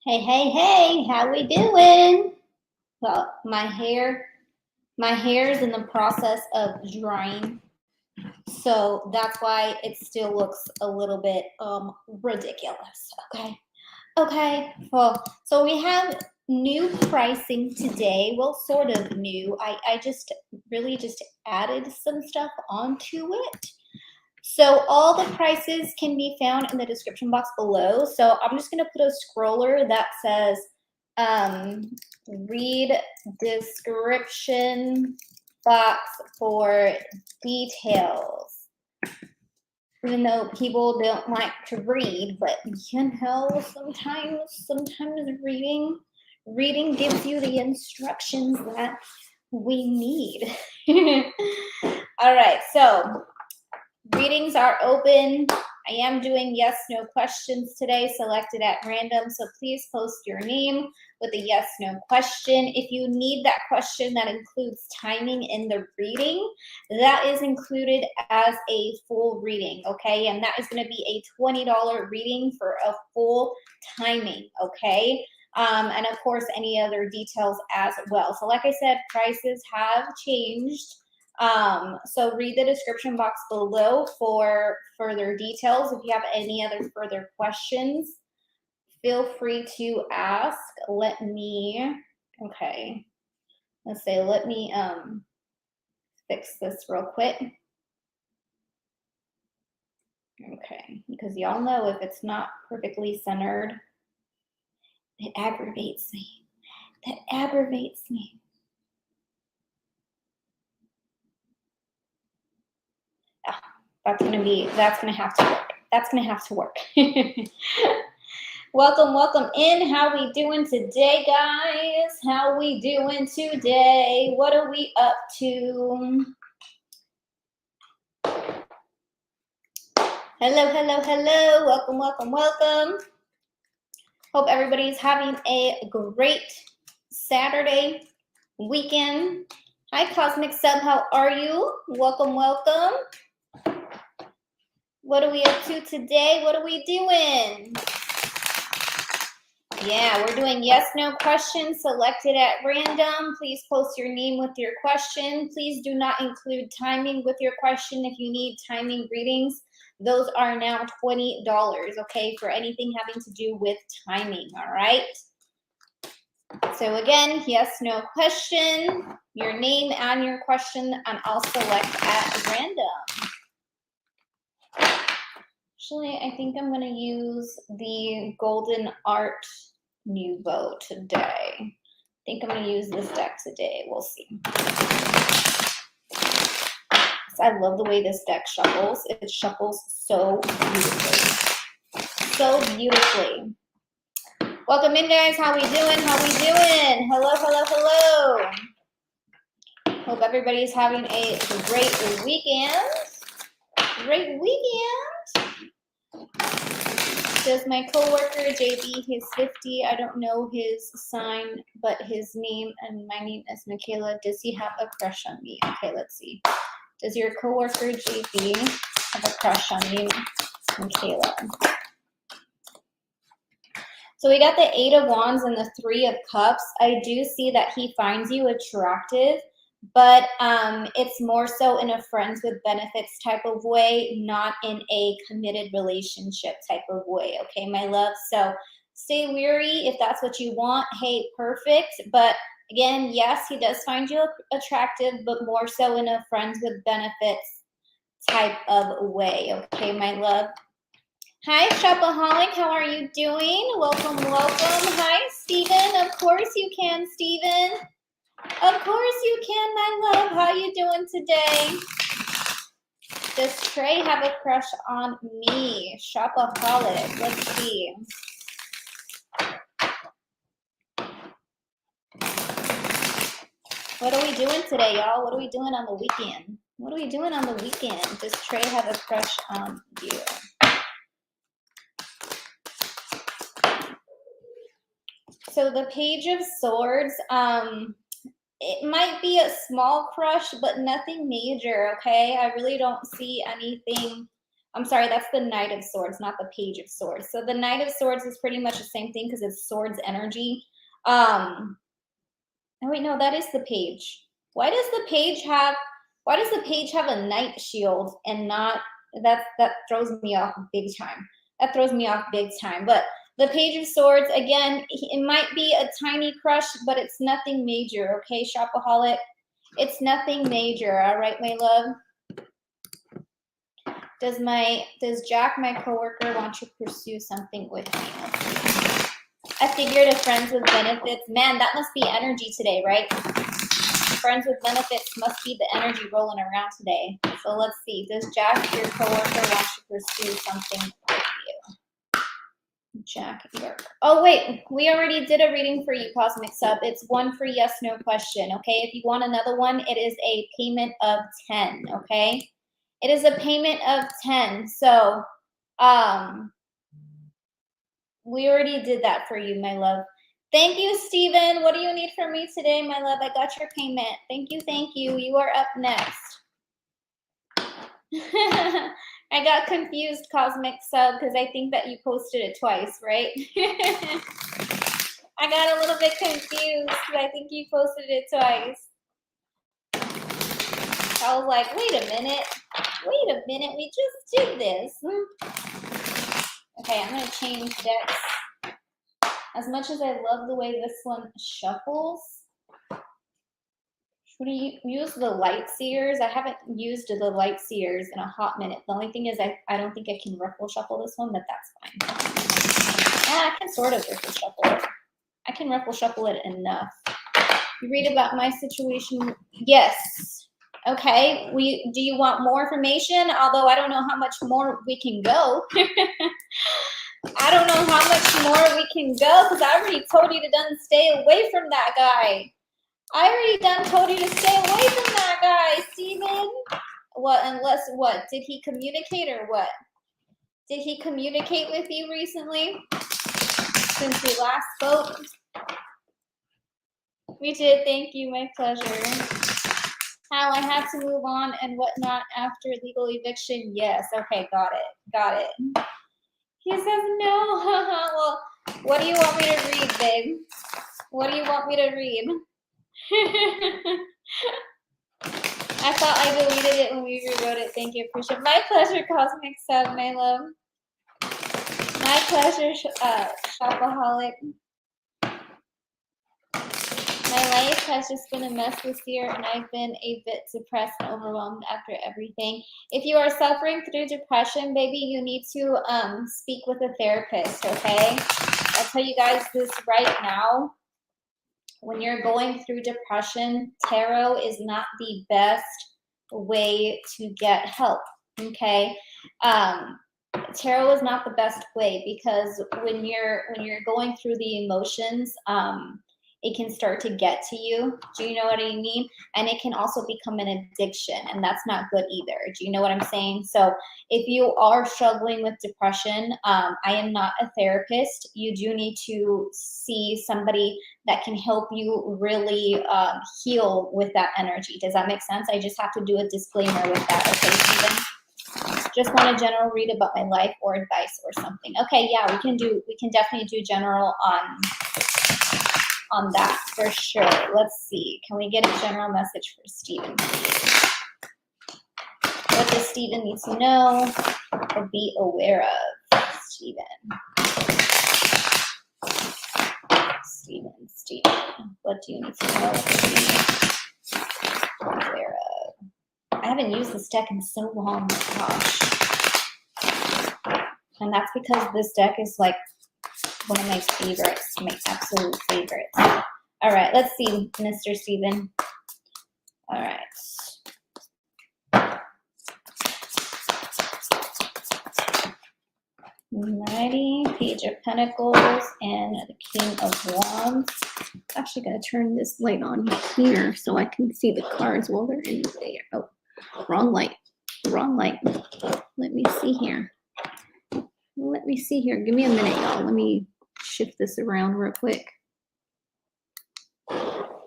Hey, how we doing? Well, my hair's in the process of drying, so that's why it still looks a little bit ridiculous. Okay. Well, so we have new pricing today. Well, sort of new. I just really just added some stuff onto it. So all the prices can be found in the description box below. So I'm just going to put a scroller that says read description box for details. Even though people don't like to read, but you know, sometimes reading gives you the instructions that we need. All right, so readings are open. I am doing yes, no questions today, selected at random. So please post your name with a yes, no question. If you need that question that includes timing in the reading, that is included as a full reading, okay? And that is going to be a $20 reading for a full timing, okay? And of course, any other details as well. So like I said, prices have changed. So read the description box below for further details. If you have any other further questions, feel free to ask. Let me fix this real quick. Okay, because y'all know if it's not perfectly centered, it aggravates me. That aggravates me. That's gonna have to work. That's gonna have to work. Welcome in. How we doing today, guys? How we doing today? What are we up to? Hello. Welcome. Hope everybody's having a great Saturday weekend. Hi, Cosmic Sub. How are you? Welcome. What are we up to today? What are we doing? Yeah, we're doing yes, no questions selected at random. Please post your name with your question. Please do not include timing with your question. If you need timing readings, those are now $20, okay, for anything having to do with timing, all right? So again, yes, no question, your name and your question, and I'll select at random. Actually, I think I'm going to use the Golden Art Nouveau today. I think I'm going to use this deck today. We'll see. I love the way this deck shuffles. It shuffles so beautifully. So beautifully. Welcome in, guys. How we doing? Hello. Hope everybody's having a great weekend. Does my coworker JB, he's 50. I don't know his sign, but his name and my name is Michaela. Does he have a crush on me? Okay, let's see. Does your coworker JB have a crush on you, Michaela? So we got the 8 of Wands and the 3 of Cups. I do see that he finds you attractive, but it's more so in a friends with benefits type of way, not in a committed relationship type of way, okay, my love? So stay weary if that's what you want. Hey, perfect. But again, yes, he does find you attractive, but more so in a friends with benefits type of way, okay, my love? Hi, Shopaholic. How are you doing? Welcome. Hi, Steven. Of course you can, Steven. Of course you can, my love. How you doing today? Does Trey have a crush on me? Shopaholic. Let's see. What are we doing today, y'all? What are we doing on the weekend? Does Trey have a crush on you? So the Page of Swords, it might be a small crush, but nothing major, okay? I really don't see anything I'm sorry, that's the Knight of Swords, not the Page of Swords. So the Knight of Swords is pretty much the same thing because it's swords energy. Oh wait, no, that is the Page. Why does the Page have a Knight shield and not, that throws me off big time. That throws me off big time. But the Page of Swords, again, it might be a tiny crush, but it's nothing major, okay, Shopaholic? It's nothing major, all right, my love? Does Jack, my coworker, want to pursue something with me? I figured a friends with benefits. Man, that must be energy today, right? Friends with benefits must be the energy rolling around today. So let's see. Does Jack, your coworker, want to pursue something with you? Jack, oh wait, we already did a reading for you, Cosmic Sub. It's one for yes, no question. Okay, if you want another one, it is a payment of 10. Okay. It is a payment of 10. So, we already did that for you, my love. Thank you, Stephen. What do you need from me today, my love? I got your payment. Thank you, thank you. You are up next. I got confused, Cosmic Sub, because I think that you posted it twice, right? I got a little bit confused because I think you posted it twice. I was like, wait a minute, we just did this. Okay, I'm gonna change decks. As much as I love the way this one shuffles, should we use the light seers? I haven't used the light seers in a hot minute. The only thing is I don't think I can ruffle shuffle this one, but that's fine. Yeah, I can sort of ruffle shuffle it. I can ruffle shuffle it enough. You read about my situation? Yes. Okay, do you want more information? Although I don't know how much more we can go. I don't know how much more we can go because I already told you to stay away from that guy. I already told you to stay away from that guy, Steven. What, unless what? Did he communicate or what? Did he communicate with you recently? Since we last spoke? We did, thank you, my pleasure. How I had to move on and whatnot after legal eviction. Yes, okay, got it. He says no. Well, what do you want me to read, babe? What do you want me to read? I thought I deleted it when we rewrote it. Thank you, appreciate it. My pleasure, Cosmic Sub, my love. My pleasure, Shopaholic. My life has just been a mess this year, and I've been a bit depressed and overwhelmed after everything. If you are suffering through depression, baby, you need to speak with a therapist, okay? I'll tell you guys this right now. When you're going through depression, tarot is not the best way to get help, okay? Tarot is not the best way because when you're going through the emotions, it can start to get to you. Do you know what I mean? And it can also become an addiction, and that's not good either. Do you know what I'm saying? So if you are struggling with depression, I am not a therapist. You do need to see somebody that can help you really heal with that energy. Does that make sense? I just have to do a disclaimer with that. Okay, Stephen? Just want a general read about my life or advice or something. Okay, yeah, we can definitely do general on that for sure. Let's see. Can we get a general message for Stephen? What does Stephen need to know or be aware of? Stephen. What do you need to know? Aware of. I haven't used this deck in so long. Gosh. And that's because this deck is like one of my favorites, my absolute favorites. All right, let's see, Mr. Stephen. All right. Alrighty, Page of Pentacles and the King of Wands. I'm actually going to turn this light on here so I can see the cards while they're in there. Oh, wrong light. Let me see here. Give me a minute, y'all. Let me shift this around real quick. Oh,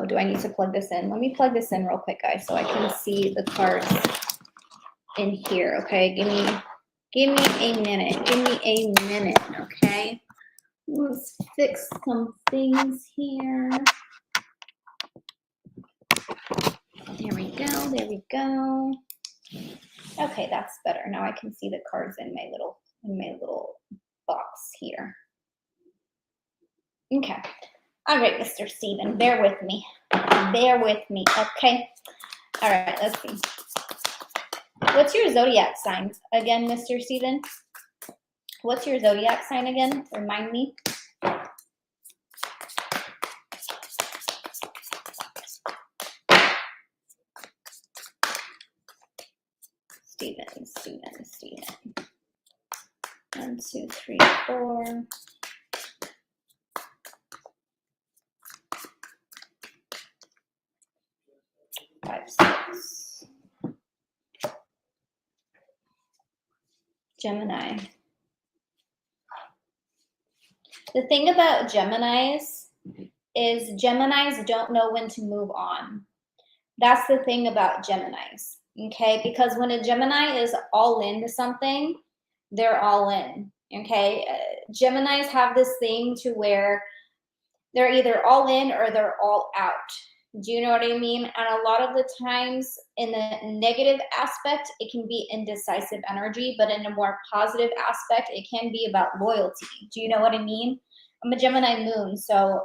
do I need to plug this in? Let me plug this in real quick, guys, so I can see the cards. in here, okay? Give me a minute. Give me a minute, okay? Let's fix some things here. There we go. There we go. Okay, that's better. Now I can see the cards in my little box here. Okay. All right, Mr. Steven, bear with me. Bear with me, okay? All right, let's see. What's your zodiac sign again, Mr. Steven? What's your zodiac sign again? Remind me. Steven. 1, 2, 3, 4. 5, 6. Gemini. The thing about Geminis is Geminis don't know when to move on. That's the thing about Geminis, okay? Because when a Gemini is all into something, they're all in, okay? Geminis have this thing to where they're either all in or they're all out. Do you know what I mean? And a lot of the times in the negative aspect, it can be indecisive energy, but in a more positive aspect, it can be about loyalty. Do you know what I mean? I'm a Gemini moon, so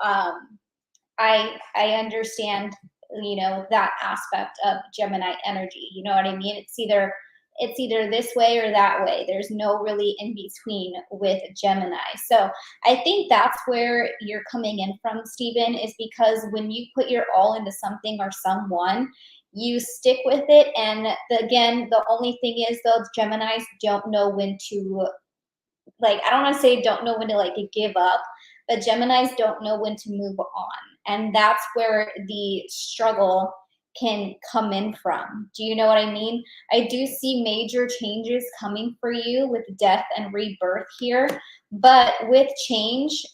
I understand, you know, that aspect of Gemini energy. You know what I mean? It's either this way or that way. There's no really in between with Gemini. So I think that's where you're coming in from, Stephen, is because when you put your all into something or someone, you stick with it. And again, the only thing is those Geminis don't know when to, like, I don't want to say don't know when to like give up, but Geminis don't know when to move on. And that's where the struggle can come in from. Do you know what I mean? I do see major changes coming for you with death and rebirth here. But with change,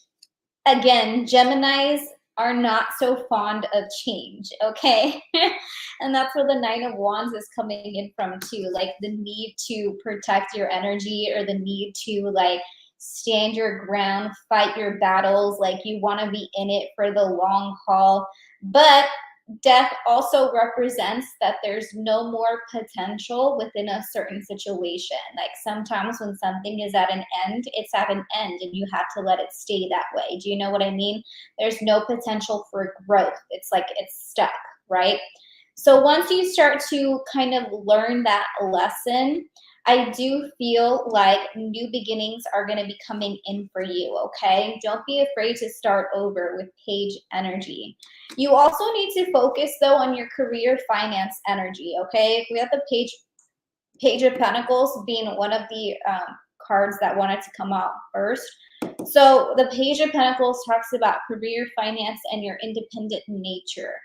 again, Geminis are not so fond of change, okay? And that's where the Nine of Wands is coming in from too, like the need to protect your energy or the need to like stand your ground, fight your battles, like you want to be in it for the long haul. But death also represents that there's no more potential within a certain situation. Like sometimes when something is at an end, it's at an end and you have to let it stay that way. Do you know what I mean? There's no potential for growth. It's like it's stuck, right? So once you start to kind of learn that lesson, I do feel like new beginnings are going to be coming in for you, okay? Don't be afraid to start over with Page energy. You also need to focus, though, on your career finance energy, okay? We have the Page of Pentacles being one of the cards that wanted to come out first. So the Page of Pentacles talks about career finance and your independent nature.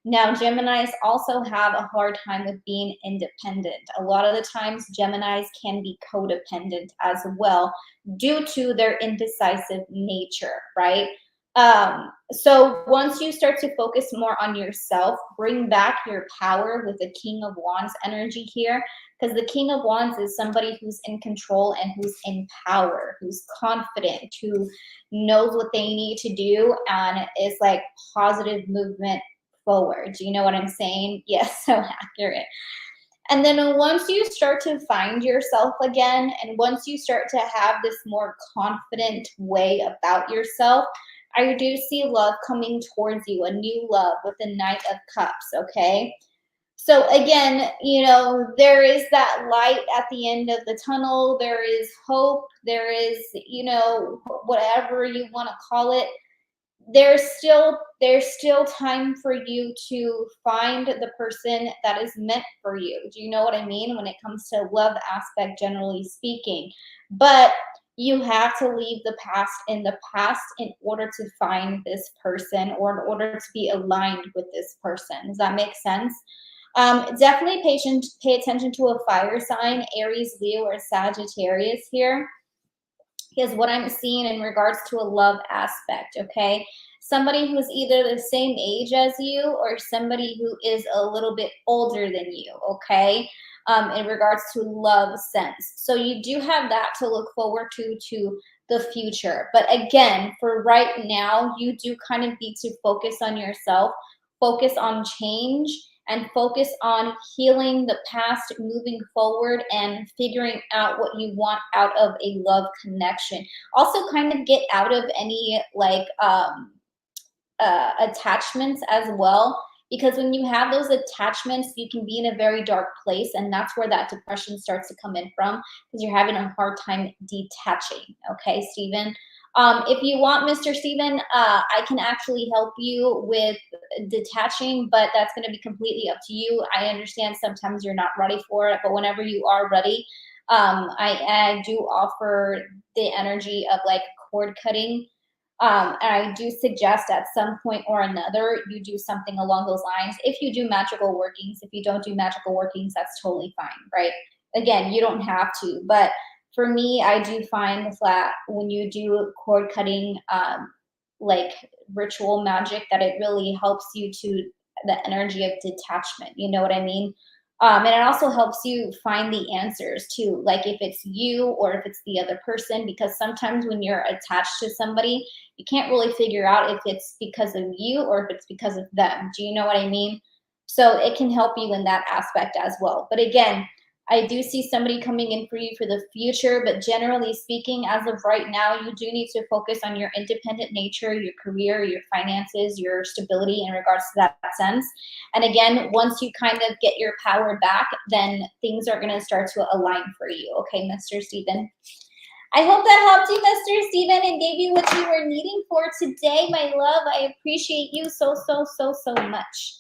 Now, Geminis also have a hard time with being independent. A lot of the times, Geminis can be codependent as well due to their indecisive nature, right? So once you start to focus more on yourself, bring back your power with the King of Wands energy here, because the King of Wands is somebody who's in control and who's in power, who's confident, who knows what they need to do, and is like positive movement forward. Do you know what I'm saying? Yes, so accurate. And then once you start to find yourself again, and once you start to have this more confident way about yourself, I do see love coming towards you, a new love with the Knight of Cups, okay? So again, you know, there is that light at the end of the tunnel. There is hope. There is, you know, whatever you want to call it. There's still time for you to find the person that is meant for you. Do you know what I mean when it comes to love aspect, generally speaking? But you have to leave the past in the past in order to find this person or in order to be aligned with this person. Does that make sense? Definitely pay attention to a fire sign, Aries, Leo, or Sagittarius here. Is what I'm seeing in regards to a love aspect, okay? Somebody who's either the same age as you or somebody who is a little bit older than you, okay? in regards to love sense. So you do have that to look forward to the future. But again, for right now, you do kind of need to focus on yourself, focus on change, and focus on healing the past, moving forward, and figuring out what you want out of a love connection. Also, kind of get out of any like attachments as well, because when you have those attachments, you can be in a very dark place, and that's where that depression starts to come in from, because you're having a hard time detaching. Okay, Stephen. If you want, Mr. Stephen, I can actually help you with detaching, but that's going to be completely up to you. I understand sometimes you're not ready for it, but whenever you are ready, I do offer the energy of like cord cutting. And I do suggest at some point or another, you do something along those lines. If you do magical workings, if you don't do magical workings, that's totally fine, right? Again, you don't have to, but for me, I do find that when you do cord cutting, like ritual magic, that it really helps you to the energy of detachment. You know what I mean? And it also helps you find the answers too, like if it's you or if it's the other person, because sometimes when you're attached to somebody, you can't really figure out if it's because of you or if it's because of them. Do you know what I mean? So it can help you in that aspect as well. But again, I do see somebody coming in for you for the future, but generally speaking, as of right now, you do need to focus on your independent nature, your career, your finances, your stability in regards to that sense. And again, once you kind of get your power back, then things are going to start to align for you. Okay, Mr. Stephen. I hope that helped you, Mr. Stephen, and gave you what you were needing for today, my love. I appreciate you so much.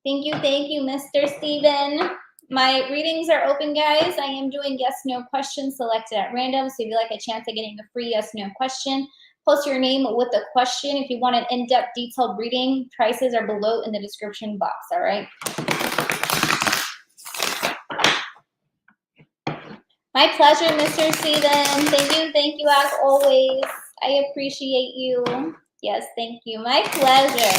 Thank you, Mr. Stephen. My readings are open, guys. I am doing yes, no questions selected at random. So if you like a chance at getting a free yes, no question, post your name with a question. If you want an in-depth detailed reading, prices are below in the description box, all right? My pleasure, Mr. Stephen. Thank you as always. I appreciate you. Yes, thank you. My pleasure.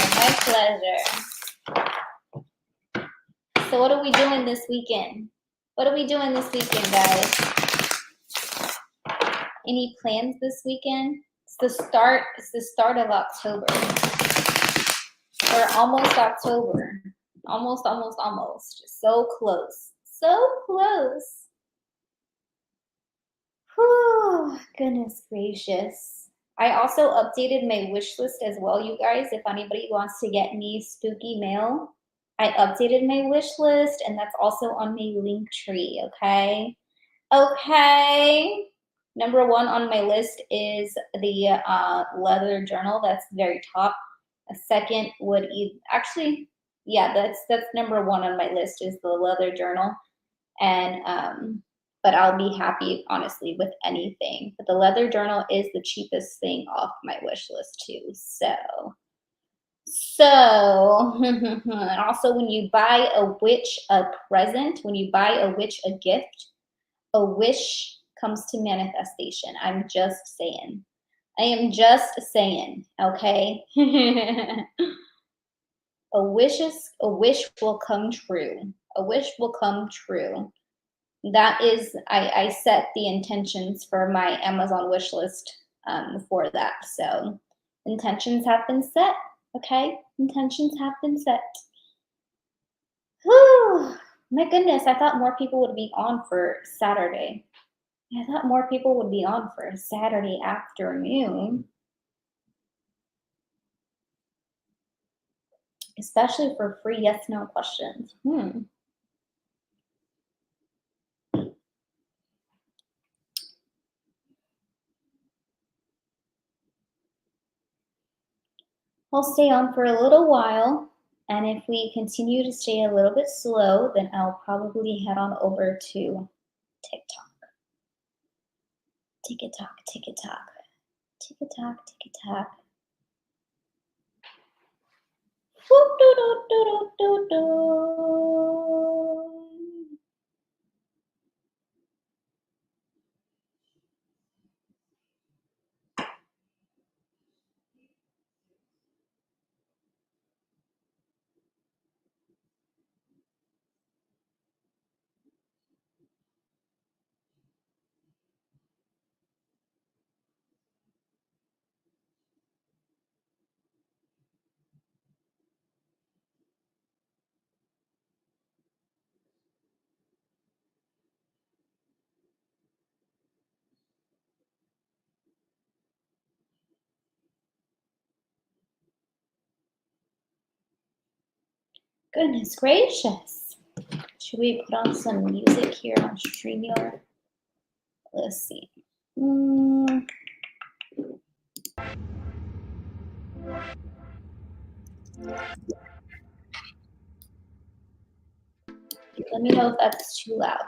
So what are we doing this weekend? Guys? Any plans this weekend? It's the start of October. We're almost October. Almost. So close. Whew, goodness gracious. I also updated my wish list as well, you guys. If anybody wants to get me spooky mail, I updated my wish list, and that's also on my link tree, okay? Okay. Number one on my list is the leather journal. That's very top. A second would actually, yeah, that's number one on my list is the leather journal. And but I'll be happy, honestly, with anything. But the leather journal is the cheapest thing off my wish list too. So and also when you buy a witch a present, when you buy a witch a gift, a wish comes to manifestation. I'm just saying. I am just saying, okay? A wish will come true. A wish will come true. That is, I set the intentions for my Amazon wish list for that. So intentions have been set, okay? Intentions have been set. Whew, my goodness, I thought more people would be on for Saturday. I thought more people would be on for a Saturday afternoon. Especially for free yes, no questions. I'll stay on for a little while, and if we continue to stay a little bit slow, then I'll probably head on over to TikTok. TikTok. Goodness gracious. Should we put on some music here on StreamYard? Let's see. Let me know if that's too loud.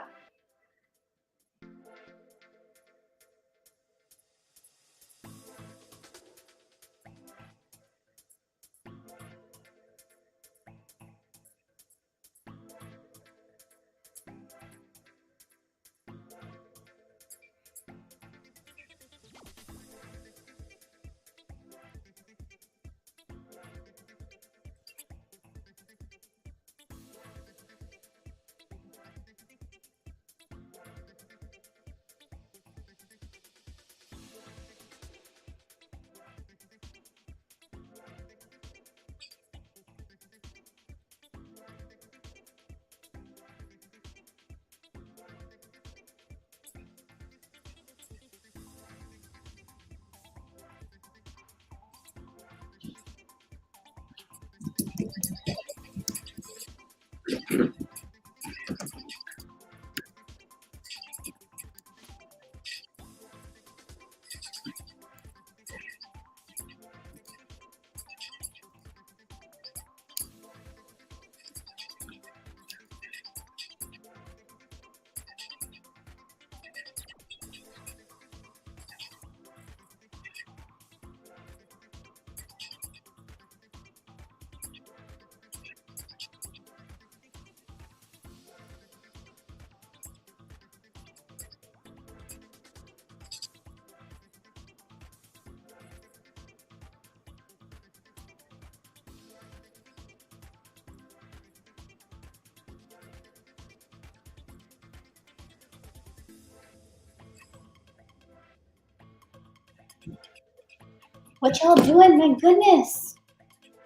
What y'all doing? My goodness.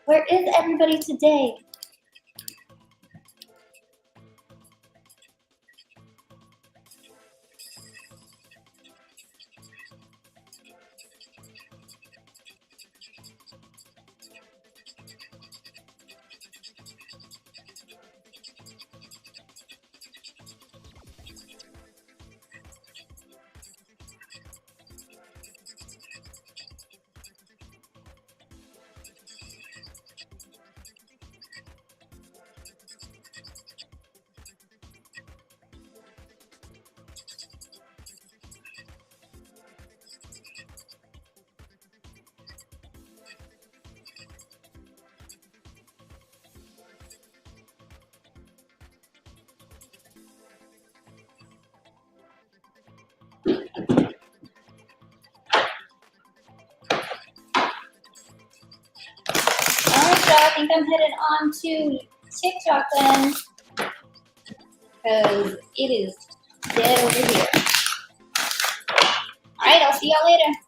Where is everybody today? I think I'm headed on to TikTok then, because it is dead over here. All right, I'll see y'all later.